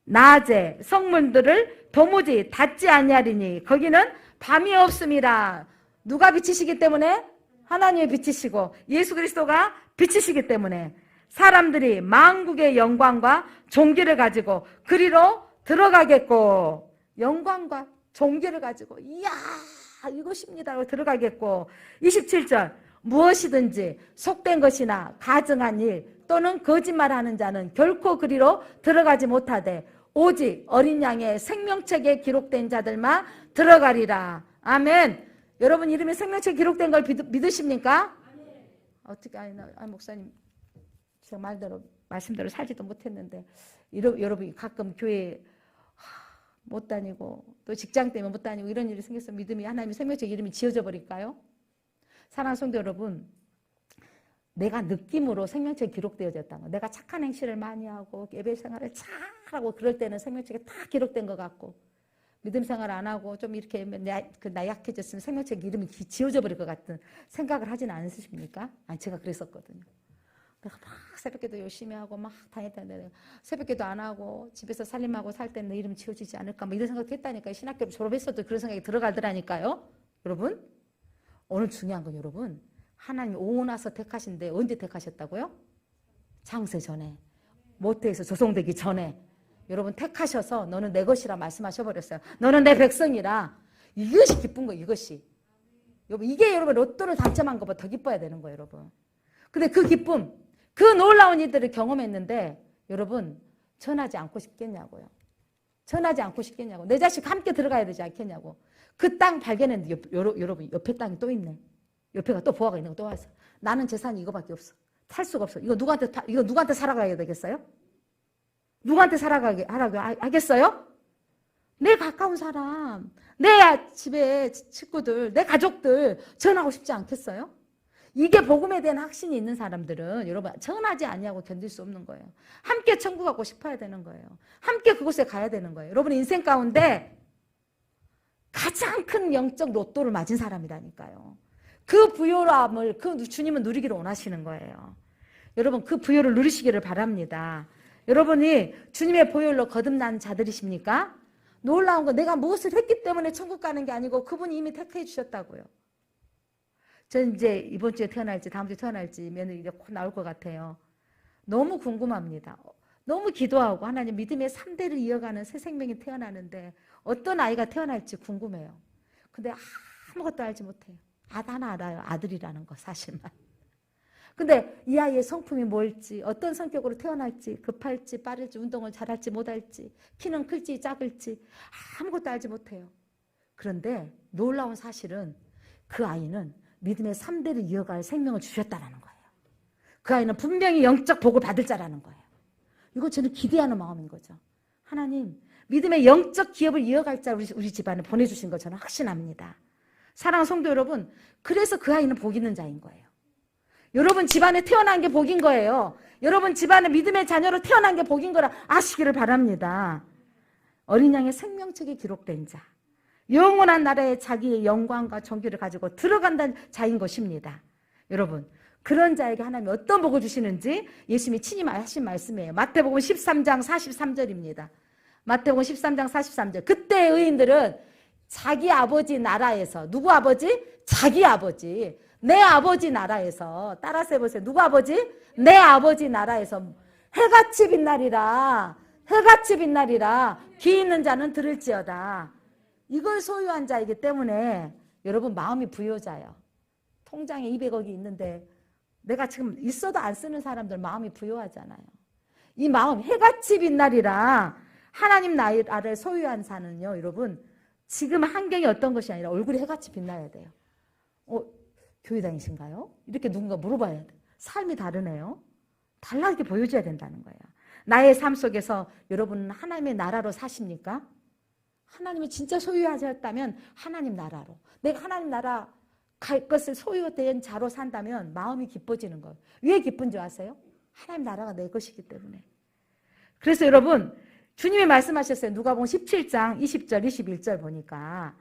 [SPEAKER 2] 낮에 성문들을 도무지 닫지 아니하리니 거기는 밤이 없음이라. 누가 빛이시기 때문에? 하나님이 빛이시고 예수 그리스도가 빛이시기 때문에 사람들이 만국의 영광과 존귀를 가지고 그리로 들어가겠고 영광과 존귀를 가지고 이야 이것입니다 들어가겠고 27절 무엇이든지 속된 것이나 가증한 일 또는 거짓말하는 자는 결코 그리로 들어가지 못하되 오직 어린 양의 생명책에 기록된 자들만 들어가리라. 아멘. 여러분 이름이 생명책에 기록된 걸 믿으십니까? 어떻게 목사님 제가 말씀대로 살지도 못했는데 여러분이 가끔 교회 못 다니고 또 직장 때문에 못 다니고 이런 일이 생겨서 믿음이 하나님의 생명책 이름이 지어져 버릴까요? 사랑하는 성도 여러분 내가 느낌으로 생명책에 기록되어졌다는 거. 내가 착한 행실을 많이 하고 예배 생활을 잘하고 그럴 때는 생명책에 다 기록된 것 같고 믿음 생활 안 하고 좀 이렇게 나약해졌으면 생명책 이름이 지어져 버릴 것 같은 생각을 하지는 않으십니까? 아니 제가 그랬었거든요. 내가 막 새벽기도 열심히 하고 막 다녔다는데 새벽기도 안 하고 집에서 살림하고 살 때는 내 이름 지어지지 않을까 뭐 이런 생각도 했다니까요. 신학교를 졸업했어도 그런 생각이 들어가더라니까요. 여러분 오늘 중요한 건 여러분 하나님이 오고 나서 택하신데 언제 택하셨다고요? 창세 전에 모태에서 조성되기 전에 여러분 택하셔서 너는 내 것이라 말씀하셔버렸어요. 너는 내 백성이라. 이것이 기쁜 거예요. 이것이 여러분 이게 여러분 로또를 당첨한 것보다 더 기뻐야 되는 거예요. 여러분 근데 그 기쁨 그 놀라운 일들을 경험했는데 여러분 전하지 않고 싶겠냐고요. 전하지 않고 싶겠냐고. 내 자식 함께 들어가야 되지 않겠냐고. 그 땅 발견했는데 여러분 옆에 땅이 또 있네. 옆에가 또 보화가 있는 거 또 와서 나는 재산이 이거밖에 없어. 살 수가 없어. 이거 누구한테 살아가야 되겠어요? 누구한테 살아가게 하라고 하겠어요? 내 가까운 사람, 내 집에 친구들, 내 가족들 전하고 싶지 않겠어요? 이게 복음에 대한 확신이 있는 사람들은 여러분 전하지 아니하고 견딜 수 없는 거예요. 함께 천국 가고 싶어야 되는 거예요. 함께 그곳에 가야 되는 거예요. 여러분 인생 가운데 가장 큰 영적 로또를 맞은 사람이라니까요. 그 부요함을 그 주님은 누리기를 원하시는 거예요. 여러분 그 부요를 누리시기를 바랍니다. 여러분이 주님의 보혈로 거듭난 자들이십니까? 놀라운 건 내가 무엇을 했기 때문에 천국 가는 게 아니고 그분이 이미 택해 주셨다고요. 전 이제 이번 주에 태어날지 다음 주에 태어날지 며느리 이제 곧 나올 것 같아요. 너무 궁금합니다. 너무 기도하고 하나님 믿음의 3대를 이어가는 새 생명이 태어나는데 어떤 아이가 태어날지 궁금해요. 근데 아무것도 알지 못해요. 하나 알아요. 아들이라는 거 사실만. 근데 이 아이의 성품이 뭘지, 어떤 성격으로 태어날지, 급할지, 빠를지, 운동을 잘할지 못할지, 키는 클지 작을지 아무것도 알지 못해요. 그런데 놀라운 사실은 그 아이는 믿음의 3대를 이어갈 생명을 주셨다는 거예요. 그 아이는 분명히 영적 복을 받을 자라는 거예요. 이거 저는 기대하는 마음인 거죠. 하나님, 믿음의 영적 기업을 이어갈 자 우리 집안에 보내주신 거 저는 확신합니다. 사랑하는 성도 여러분, 그래서 그 아이는 복 있는 자인 거예요. 여러분 집안에 태어난 게 복인 거예요. 여러분 집안에 믿음의 자녀로 태어난 게 복인 거라 아시기를 바랍니다. 어린 양의 생명책에 기록된 자, 영원한 나라에 자기의 영광과 존귀를 가지고 들어간다는 자인 것입니다. 여러분, 그런 자에게 하나님이 어떤 복을 주시는지 예수님이 친히 하신 말씀이에요. 마태복음 13장 43절입니다. 마태복음 13장 43절. 그때 의인들은 자기 아버지 나라에서, 누구 아버지? 자기 아버지. 내 아버지 나라에서, 따라서 해보세요. 누구 아버지? 내 아버지 나라에서 해같이 빛나리라. 해같이 빛나리라. 귀 있는 자는 들을지어다. 이걸 소유한 자이기 때문에 여러분 마음이 부요자예요. 통장에 200억이 있는데 내가 지금 있어도 안 쓰는 사람들 마음이 부요하잖아요. 이 마음 해같이 빛나리라. 하나님 나라를 소유한 자는요, 여러분 지금 환경이 어떤 것이 아니라 얼굴이 해같이 빛나야 돼요. 교회 다니신가요? 이렇게 누군가 물어봐야 돼요. 삶이 다르네요. 달라게 보여줘야 된다는 거예요. 나의 삶 속에서 여러분은 하나님의 나라로 사십니까? 하나님이 진짜 소유하셨다면 하나님 나라로, 내가 하나님 나라 갈 것을 소유된 자로 산다면 마음이 기뻐지는 거예요. 왜 기쁜지 아세요? 하나님 나라가 내 것이기 때문에. 그래서 여러분 주님이 말씀하셨어요. 누가복음 17장 20절 21절 보니까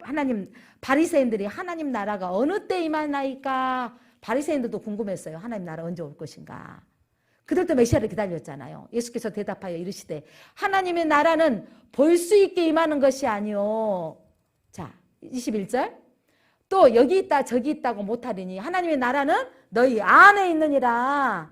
[SPEAKER 2] 하나님 바리새인들이 하나님 나라가 어느 때 임하나이까 바리새인들도 궁금했어요. 하나님 나라 언제 올 것인가. 그들도 메시아를 기다렸잖아요. 예수께서 대답하여 이르시되 하나님의 나라는 볼 수 있게 임하는 것이 아니요. 자 21절 또 여기 있다 저기 있다고 못하리니 하나님의 나라는 너희 안에 있느니라.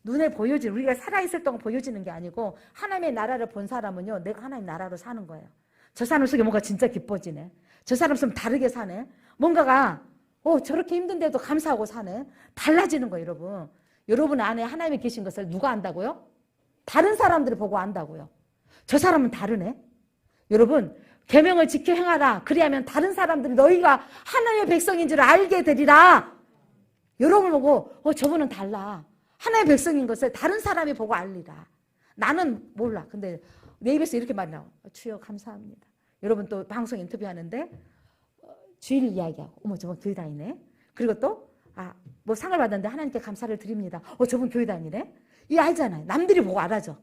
[SPEAKER 2] 눈에 보여지는, 우리가 살아있을 동안 보여지는 게 아니고 하나님의 나라를 본 사람은요, 내가 하나님 나라로 사는 거예요. 저 사람 속에 뭔가 진짜 기뻐지네. 저 사람 좀 다르게 사네. 뭔가가 저렇게 힘든데도 감사하고 사네. 달라지는 거예요. 여러분. 여러분 안에 하나님이 계신 것을 누가 안다고요? 다른 사람들이 보고 안다고요. 저 사람은 다르네. 여러분 계명을 지켜 행하라. 그리하면 다른 사람들이 너희가 하나님의 백성인 줄 알게 되리라. 여러분을 보고 저분은 달라. 하나님의 백성인 것을 다른 사람이 보고 알리라. 나는 몰라. 근데 내 입에서 이렇게 말이 나와. 주여 감사합니다. 여러분 또 방송 인터뷰하는데 주일 이야기하고 어머 저분 교회 다니네. 그리고 또 뭐 상을 받았는데 하나님께 감사를 드립니다. 저분 교회 다니네. 이 알잖아요. 남들이 보고 알아죠.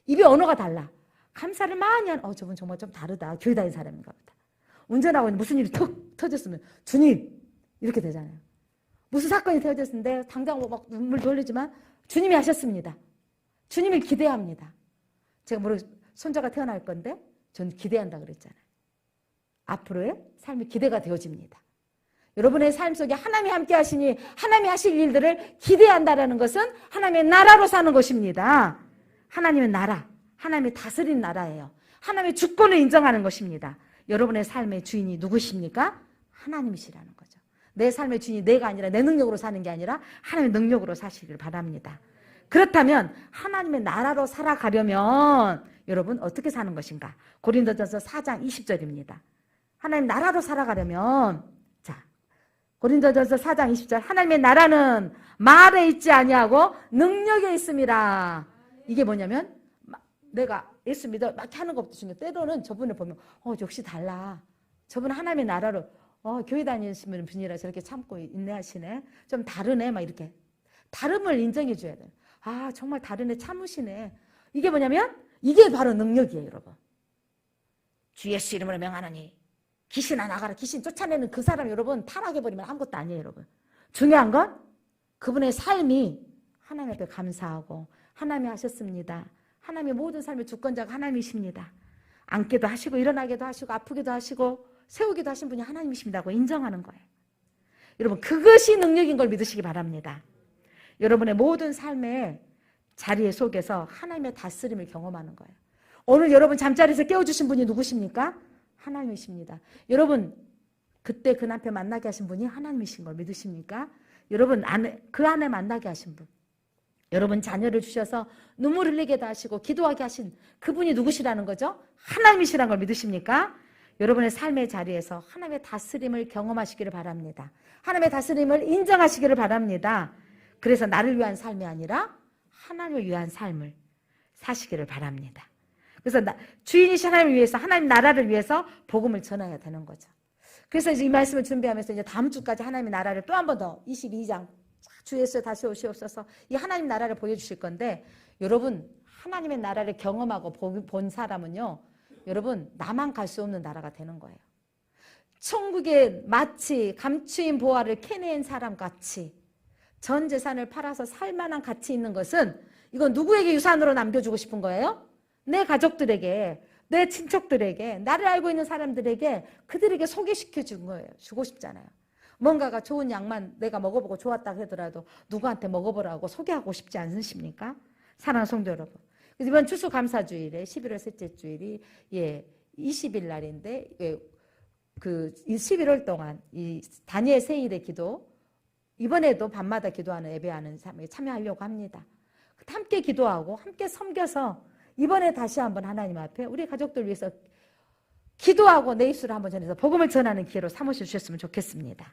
[SPEAKER 2] 입의 언어가 달라. 감사를 많이 하는 저분 정말 좀 다르다. 교회 다니는 사람인가 보다. 운전하고 있는데 무슨 일이 툭 터졌으면 주님 이렇게 되잖아요. 무슨 사건이 터졌는데 당장 막 눈물 돌리지만 주님이 하셨습니다. 주님을 기대합니다. 제가 손자가 태어날 건데 저는 기대한다 그랬잖아요. 앞으로의 삶이 기대가 되어집니다. 여러분의 삶 속에 하나님이 함께 하시니 하나님이 하실 일들을 기대한다는 것은 하나님의 나라로 사는 것입니다. 하나님의 나라, 하나님이 다스린 나라예요. 하나님의 주권을 인정하는 것입니다. 여러분의 삶의 주인이 누구십니까? 하나님이시라는 거죠. 내 삶의 주인이 내가 아니라 내 능력으로 사는 게 아니라 하나님의 능력으로 사시길 바랍니다. 그렇다면 하나님의 나라로 살아가려면 여러분 어떻게 사는 것인가? 고린도전서 4장 20절입니다. 하나님 나라로 살아가려면 고린도전서 4장 20절 하나님의 나라는 말에 있지 아니하고 능력에 있습니다. 이게 뭐냐면 내가 예수 믿어 막 하는 것도 중에 때로는 저분을 보면 역시 달라. 저분은 하나님의 나라로 교회 다니시는 분이라 저렇게 참고 인내하시네. 좀 다르네. 막 이렇게 다름을 인정해 줘야 돼요. 정말 다르네. 참으시네. 이게 뭐냐면 이게 바로 능력이에요. 여러분. 주 예수 이름으로 명하노니 귀신아 나가라. 귀신 쫓아내는 그 사람 여러분 타락해버리면 아무것도 아니에요. 여러분. 중요한 건 그분의 삶이 하나님 앞에 감사하고 하나님이 하셨습니다. 하나님의 모든 삶의 주권자가 하나님이십니다. 앉게도 하시고 일어나게도 하시고 아프기도 하시고 세우기도 하신 분이 하나님이십니다고 인정하는 거예요. 여러분 그것이 능력인 걸 믿으시기 바랍니다. 여러분의 모든 삶의 자리에 속에서 하나님의 다스림을 경험하는 거예요. 오늘 여러분 잠자리에서 깨워주신 분이 누구십니까? 하나님이십니다. 여러분 그때 그 남편 만나게 하신 분이 하나님이신 걸 믿으십니까? 여러분 그 안에 만나게 하신 분, 여러분 자녀를 주셔서 눈물 흘리게도 하시고 기도하게 하신 그분이 누구시라는 거죠? 하나님이시라는 걸 믿으십니까? 여러분의 삶의 자리에서 하나님의 다스림을 경험하시기를 바랍니다. 하나님의 다스림을 인정하시기를 바랍니다. 그래서 나를 위한 삶이 아니라 하나님을 위한 삶을 사시기를 바랍니다. 그래서 주인이신 하나님을 위해서, 하나님 나라를 위해서 복음을 전해야 되는 거죠. 그래서 이제 이 말씀을 준비하면서 이제 다음 주까지 하나님의 나라를 또 한 번 더 22장 주 예수여 다시 오시옵소서 이 하나님 나라를 보여주실 건데, 여러분 하나님의 나라를 경험하고 본 사람은요, 여러분 나만 갈 수 없는 나라가 되는 거예요. 천국에 마치 감추인 보화를 캐낸 사람 같이 전 재산을 팔아서 살 만한 가치 있는 것은, 이건 누구에게 유산으로 남겨주고 싶은 거예요? 내 가족들에게, 내 친척들에게, 나를 알고 있는 사람들에게, 그들에게 소개시켜 준 거예요. 주고 싶잖아요. 뭔가가 좋은 양만 내가 먹어보고 좋았다 하더라도 누구한테 먹어보라고 소개하고 싶지 않으십니까? 사랑하는 성도 여러분, 이번 추수감사주일에 11월 셋째 주일이 20일 날인데, 그 11월 동안 이 다니엘 세일의 기도, 이번에도 밤마다 기도하는 예배하는 삶에 참여하려고 합니다. 함께 기도하고 함께 섬겨서 이번에 다시 한번 하나님 앞에 우리 가족들 위해서 기도하고 내 입술을 한번 전해서 복음을 전하는 기회로 삼으셔 주셨으면 좋겠습니다.